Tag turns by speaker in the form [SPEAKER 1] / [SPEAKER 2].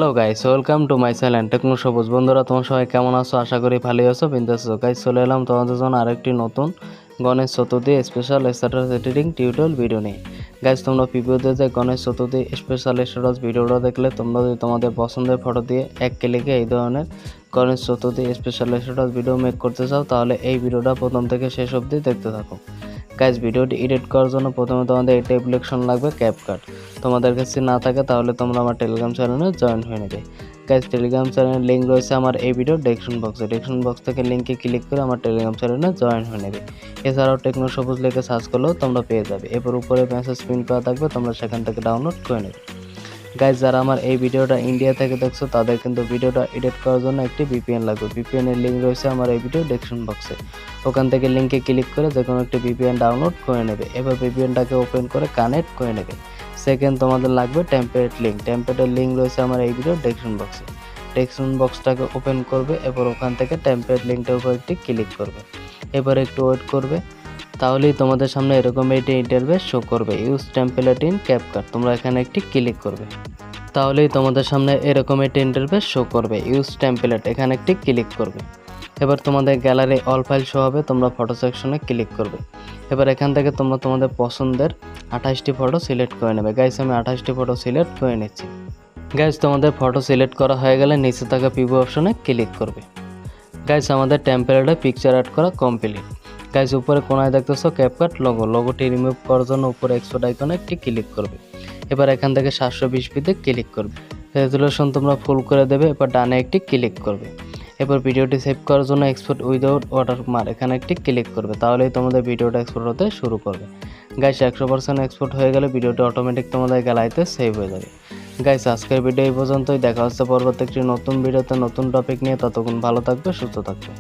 [SPEAKER 1] Hello guys, welcome to my channel techno Sabuj. বন্ধুরা, তোমরা সবাই কেমন আছো? আশা করি ভালোই আছো, বিন্দাস আছো। গাইস, চলে এলাম তোমাদের জন্য আরেকটি নতুন Ganesh Chaturthi special status editing tutorial video নিয়ে। গাইস, তোমরা প্রিভিউতে যে গণেশ চতুর্থী স্পেশাল স্ট্যাটাস ভিডিওটা দেখলে, তোমরা যদি তোমাদের পছন্দের ফটো দিয়ে এক ক্লিকে এই ধরনের Ganesh Chaturthi special status video make করতে চাও, তাহলে এই ভিডিওটা প্রথম থেকে শেষ অবধি দেখতে থাকো। গাইস, ভিডিওটি এডিট করার জন্য প্রথমে তোমাদের এই অ্যাপ্লিকেশন লাগবে ক্যাপকাট। তোমাদের কাছে না থাকে তাহলে তোমরা আমার টেলিগ্রাম চ্যানেলে জয়েন হয়ে নেবে। গাইস, টেলিগ্রাম চ্যানেলের লিঙ্ক রয়েছে আমার এই ভিডিও ডেসক্রিপশন বক্সে। ডেসক্রিপশন বক্স থেকে লিঙ্কে ক্লিক করে আমার টেলিগ্রাম চ্যানেলে জয়েন হয়ে নেবে। এছাড়াও টেকনো সবুজ লিখে সার্চ করলেও তোমরা পেয়ে যাবে। এরপর উপরে মেসেজ প্রিন্ট করা থাকবে, তোমরা সেখান থেকে ডাউনলোড করে নেবে। গাইস, যারা আমার এই ভিডিওটা ইন্ডিয়া থেকে দেখছো, তাদের কিন্তু ভিডিওটা এডিট করার জন্য একটি ভিপিএন লাগবে। ভিপিএন এর লিঙ্ক রয়েছে আমার এই ভিডিও ডেসক্রিপশন বক্সে। ওখান থেকে লিঙ্কে ক্লিক করে যে কোনো একটি ভিপিএন ডাউনলোড করে নেবে। এবার ভিপিএনটাকে ওপেন করে কানেক্ট করে নেবে। সেকেন্ড, তোমাদের লাগবে টেমপ্লেট লিঙ্ক। টেমপ্লেটের লিঙ্ক রয়েছে আমার এই ভিডিও ডেসক্রিপশন বক্সে। ডেসক্রিপশন বক্সটাকে ওপেন করবে, এবার ওখান থেকে টেমপ্লেট লিঙ্কটার উপর একটি ক্লিক করবে। এবার একটু ওয়েট করবে, তাহলেই তোমাদের সামনে এরকম একটি ইন্টারফেস শো করবে। ইউজ টেমপ্লেট ইন ক্যাপকাট, তোমরা এখানে একটি ক্লিক করবে। তাহলেই তোমাদের সামনে এরকম একটি ইন্টারফেস শো করবে। ইউজ টেমপ্লেট, এখানে একটি ক্লিক করবে। এবার তোমাদের গ্যালারি অল ফাইল শো হবে, তোমরা ফটো সেকশনে ক্লিক করবে। এবার এখান থেকে তোমরা তোমাদের পছন্দের 28টি ফটো সিলেক্ট করে নেবে। গাইস, আমি 28টি ফটো সিলেক্ট করে নিচ্ছি। গাইস, তোমাদের ফটো সিলেক্ট করা হয়ে গেলে নিচে থাকা প্রিভিউ অপশনে ক্লিক করবে। গাইস, আমাদের টেমপ্লেটে পিকচার অ্যাড করা কমপ্লিট। গাইস, উপরে কোনায় দেখতেছো ক্যাপকাট লোগো। লোগোটি রিমুভ করার জন্য উপরে এক্সপোর্ট আইকনে একটি ক্লিক করবে। এবার এখান থেকে 720p-তে ক্লিক করবে। রেজুলেশন তোমরা ফুল করে দেবে। এবার ডানে একটি ক্লিক করবে। এবার ভিডিওটি সেভ করার জন্য এক্সপোর্ট উইদাউট ওয়াটারমার্ক, এখানে একটি ক্লিক করবে। তাহলেই তোমাদের ভিডিওটা এক্সপোর্ট হতে শুরু করবে। গাইস, 100% এক্সপোর্ট হয়ে গেলে ভিডিওটি অটোমেটিক তোমাদের গ্যালারিতে সেভ হয়ে যাবে। গাইস, আজকের ভিডিও এই পর্যন্তই। দেখা হচ্ছে পরবর্তী একটি নতুন ভিডিওতে নতুন টপিক নিয়ে। ততক্ষণ ভালো থাকবে, সুস্থ থাকবে।